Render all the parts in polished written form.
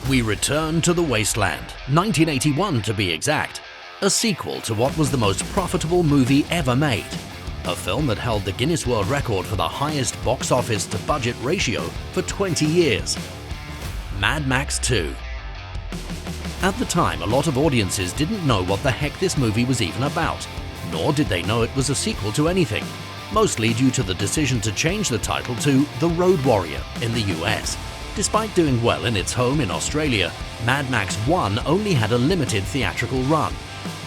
We return to the wasteland, 1981 to be exact, a sequel to what was the most profitable movie ever made, a film that held the Guinness World Record for the highest box office to budget ratio for 20 years. Mad Max 2. At the time, a lot of audiences didn't know what the heck this movie was even about, nor did they know it was a sequel to anything, mostly due to the decision to change the title to The Road Warrior in the US. Despite doing well in its home in Australia, Mad Max 1 only had a limited theatrical run.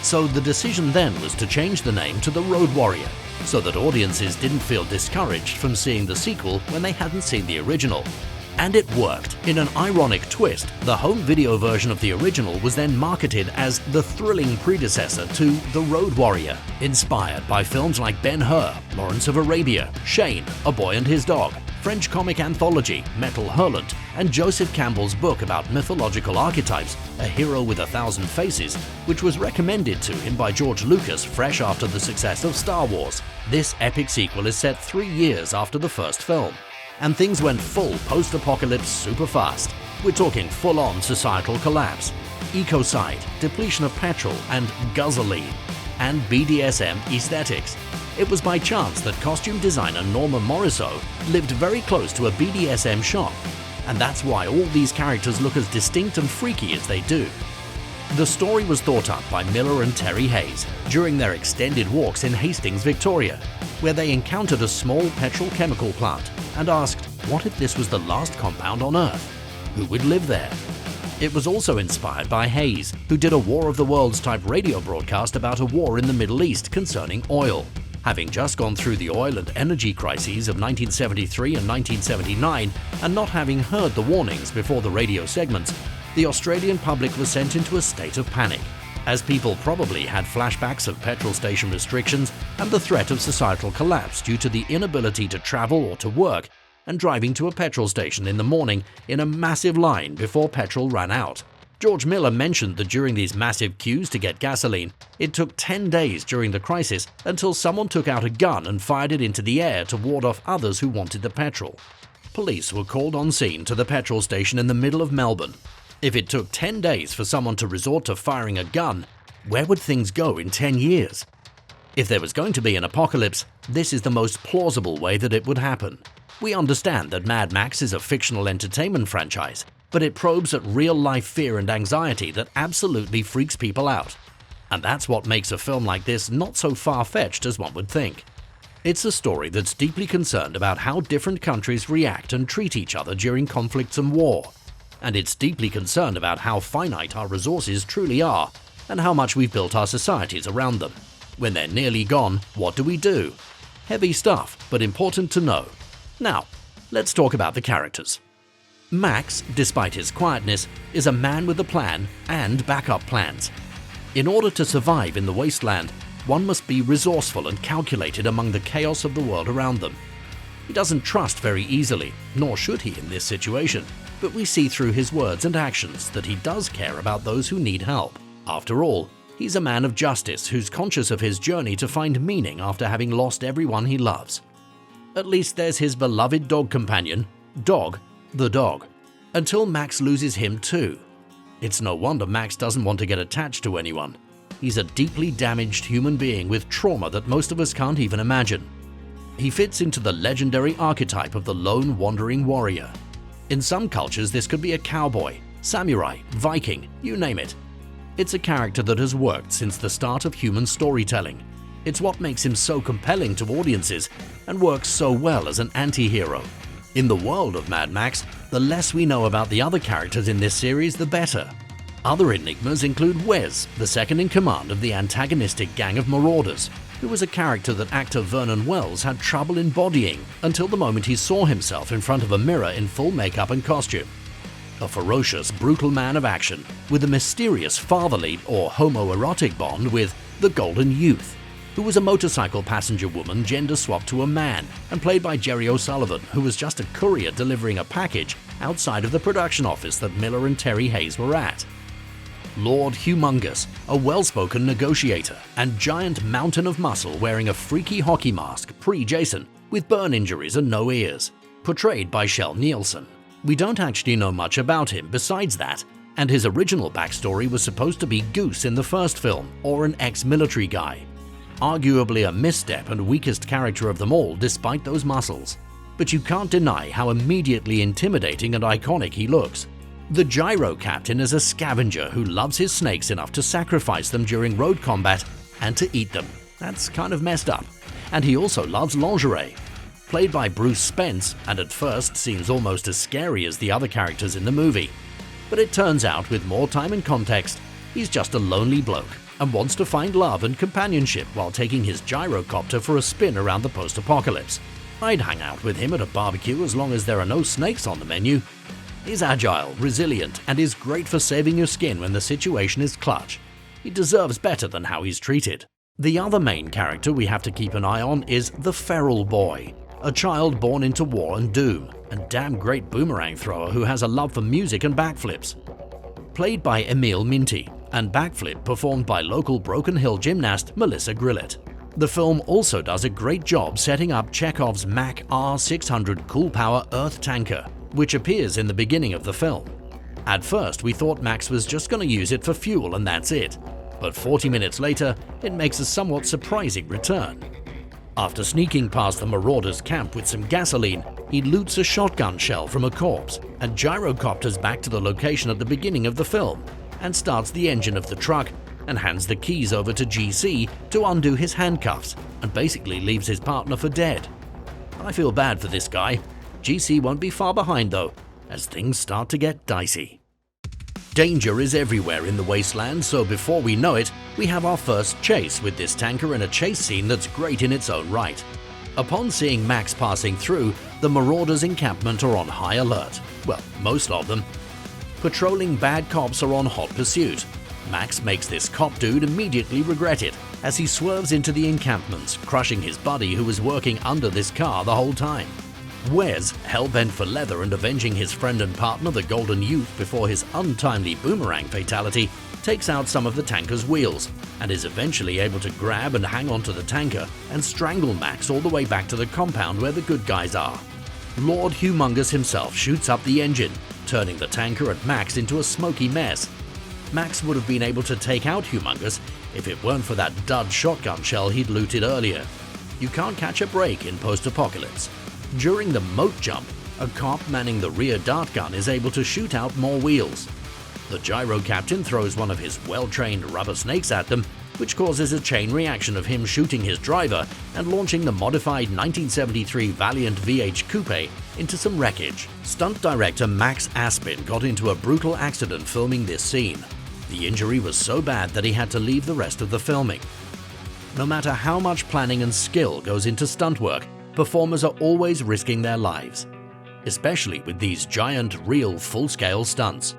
So the decision then was to change the name to The Road Warrior, so that audiences didn't feel discouraged from seeing the sequel when they hadn't seen the original. And it worked. In an ironic twist, the home video version of the original was then marketed as the thrilling predecessor to The Road Warrior, inspired by films like Ben-Hur, Lawrence of Arabia, Shane, A Boy and His Dog, French comic anthology Metal Hurlant, and Joseph Campbell's book about mythological archetypes, A Hero with a Thousand Faces, which was recommended to him by George Lucas fresh after the success of Star Wars. This epic sequel is set 3 years after the first film. And things went full post-apocalypse super fast. We're talking full-on societal collapse, ecocide, depletion of petrol and guzzling, and BDSM aesthetics. It was by chance that costume designer Norma Morrisseau lived very close to a BDSM shop, and that's why all these characters look as distinct and freaky as they do. The story was thought up by Miller and Terry Hayes during their extended walks in Hastings, Victoria, where they encountered a small petrochemical plant and asked, what if this was the last compound on Earth? Who would live there? It was also inspired by Hayes, who did a War of the Worlds type radio broadcast about a war in the Middle East concerning oil. Having just gone through the oil and energy crises of 1973 and 1979, and not having heard the warnings before the radio segments, the Australian public was sent into a state of panic, as people probably had flashbacks of petrol station restrictions and the threat of societal collapse due to the inability to travel or to work, and driving to a petrol station in the morning in a massive line before petrol ran out. George Miller mentioned that during these massive queues to get gasoline, it took 10 days during the crisis until someone took out a gun and fired it into the air to ward off others who wanted the petrol. Police were called on scene to the petrol station in the middle of Melbourne. If it took 10 days for someone to resort to firing a gun, where would things go in 10 years? If there was going to be an apocalypse, this is the most plausible way that it would happen. We understand that Mad Max is a fictional entertainment franchise, but it probes at real-life fear and anxiety that absolutely freaks people out. And that's what makes a film like this not so far-fetched as one would think. It's a story that's deeply concerned about how different countries react and treat each other during conflicts and war. And it's deeply concerned about how finite our resources truly are, and how much we've built our societies around them. When they're nearly gone, what do? Heavy stuff, but important to know. Now, let's talk about the characters. Max, despite his quietness, is a man with a plan and backup plans. In order to survive in the wasteland, one must be resourceful and calculated among the chaos of the world around them. He doesn't trust very easily, nor should he in this situation, but we see through his words and actions that he does care about those who need help. After all, he's a man of justice who's conscious of his journey to find meaning after having lost everyone he loves. At least there's his beloved dog companion, Dog, the dog, until Max loses him too. It's no wonder Max doesn't want to get attached to anyone. He's a deeply damaged human being with trauma that most of us can't even imagine. He fits into the legendary archetype of the lone wandering warrior. In some cultures, this could be a cowboy, samurai, Viking, you name it. It's a character that has worked since the start of human storytelling. It's what makes him so compelling to audiences and works so well as an anti-hero. In the world of Mad Max, the less we know about the other characters in this series, the better. Other enigmas include Wes, the second in command of the antagonistic gang of marauders, who was a character that actor Vernon Wells had trouble embodying until the moment he saw himself in front of a mirror in full makeup and costume. A ferocious, brutal man of action with a mysterious fatherly or homoerotic bond with the Golden Youth, who was a motorcycle passenger woman gender-swapped to a man and played by Jerry O'Sullivan, who was just a courier delivering a package outside of the production office that Miller and Terry Hayes were at. Lord Humongous, a well-spoken negotiator and giant mountain of muscle wearing a freaky hockey mask pre-Jason with burn injuries and no ears, portrayed by Shell Nielsen. We don't actually know much about him besides that, and his original backstory was supposed to be Goose in the first film, or an ex-military guy. Arguably a misstep and weakest character of them all despite those muscles. But you can't deny how immediately intimidating and iconic he looks. The Gyro Captain is a scavenger who loves his snakes enough to sacrifice them during road combat and to eat them. That's kind of messed up. And he also loves lingerie. Played by Bruce Spence, and at first seems almost as scary as the other characters in the movie. But it turns out, with more time and context, he's just a lonely bloke and wants to find love and companionship while taking his gyrocopter for a spin around the post-apocalypse. I'd hang out with him at a barbecue as long as there are no snakes on the menu. He's agile, resilient, and is great for saving your skin when the situation is clutch. He deserves better than how he's treated. The other main character we have to keep an eye on is the Feral Boy, a child born into war and doom, and damn great boomerang thrower who has a love for music and backflips. Played by Emil Minty, and backflip performed by local Broken Hill gymnast Melissa Grillett. The film also does a great job setting up Chekhov's Mach R600 Cool Power Earth tanker, which appears in the beginning of the film. At first we thought Max was just going to use it for fuel and that's it, but 40 minutes later it makes a somewhat surprising return. After sneaking past the Marauders' camp with some gasoline, he loots a shotgun shell from a corpse and gyrocopters back to the location at the beginning of the film and starts the engine of the truck and hands the keys over to GC to undo his handcuffs and basically leaves his partner for dead. I feel bad for this guy. GC won't be far behind though, as things start to get dicey. Danger is everywhere in the wasteland, so before we know it, we have our first chase with this tanker in a chase scene that's great in its own right. Upon seeing Max passing through, the Marauders' encampment are on high alert. Well, most of them. Patrolling bad cops are on hot pursuit. Max makes this cop dude immediately regret it as he swerves into the encampments, crushing his buddy who was working under this car the whole time. Wes, hell-bent for leather and avenging his friend and partner the Golden Youth before his untimely boomerang fatality, takes out some of the tanker's wheels and is eventually able to grab and hang onto the tanker and strangle Max all the way back to the compound where the good guys are. Lord Humongous himself shoots up the engine, turning the tanker and Max into a smoky mess. Max would have been able to take out Humongous if it weren't for that dud shotgun shell he'd looted earlier. You can't catch a break in post-apocalypse. During the moat jump, a cop manning the rear dart gun is able to shoot out more wheels. The Gyro Captain throws one of his well-trained rubber snakes at them, which causes a chain reaction of him shooting his driver and launching the modified 1973 Valiant VH Coupe into some wreckage. Stunt director Max Aspin got into a brutal accident filming this scene. The injury was so bad that he had to leave the rest of the filming. No matter how much planning and skill goes into stunt work, performers are always risking their lives, especially with these giant, real, full-scale stunts.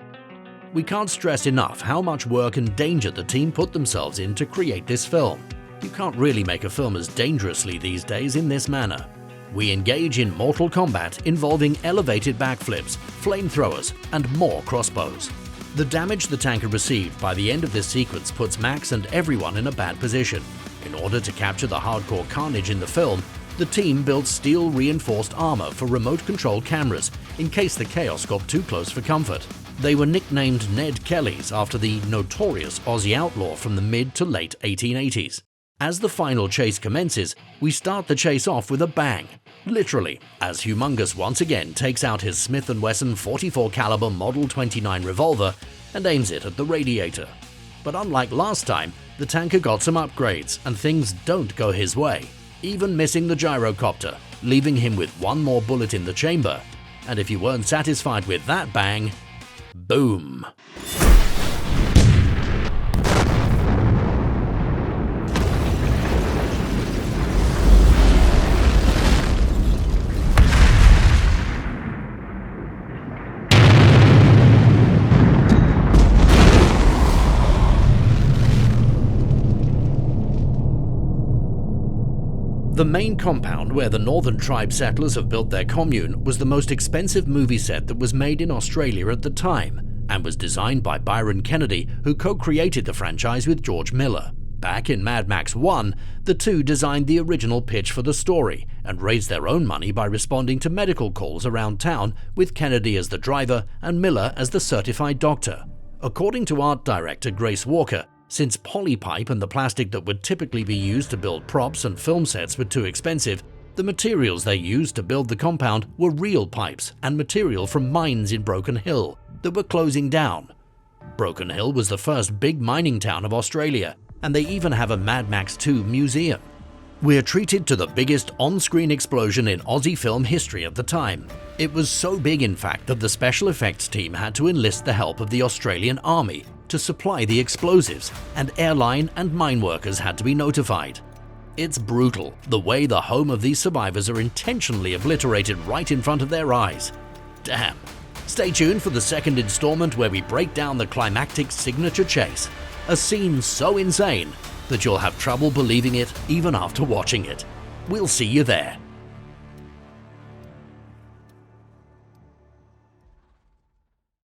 We can't stress enough how much work and danger the team put themselves in to create this film. You can't really make a film as dangerously these days in this manner. We engage in mortal combat involving elevated backflips, flamethrowers, and more crossbows. The damage the tanker received by the end of this sequence puts Max and everyone in a bad position. In order to capture the hardcore carnage in the film, the team built steel-reinforced armor for remote-controlled cameras in case the chaos got too close for comfort. They were nicknamed Ned Kellys after the notorious Aussie outlaw from the mid to late 1880s. As the final chase commences, we start the chase off with a bang, literally, as Humongous once again takes out his Smith & Wesson 44 caliber Model 29 revolver and aims it at the radiator. But unlike last time, the tanker got some upgrades and things don't go his way, even missing the gyrocopter, leaving him with one more bullet in the chamber. And if you weren't satisfied with that bang, boom! The main compound where the Northern Tribe settlers have built their commune was the most expensive movie set that was made in Australia at the time, and was designed by Byron Kennedy, who co-created the franchise with George Miller. Back in Mad Max 1, the two designed the original pitch for the story and raised their own money by responding to medical calls around town with Kennedy as the driver and Miller as the certified doctor. According to art director Grace Walker, since polypipe and the plastic that would typically be used to build props and film sets were too expensive, the materials they used to build the compound were real pipes and material from mines in Broken Hill that were closing down. Broken Hill was the first big mining town of Australia, and they even have a Mad Max 2 museum. We're treated to the biggest on-screen explosion in Aussie film history at the time. It was so big, in fact, that the special effects team had to enlist the help of the Australian Army to supply the explosives, and airline and mine workers had to be notified. It's brutal, the way the home of these survivors are intentionally obliterated right in front of their eyes. Damn. Stay tuned for the second installment where we break down the climactic signature chase, a scene so insane that you'll have trouble believing it even after watching it. We'll see you there.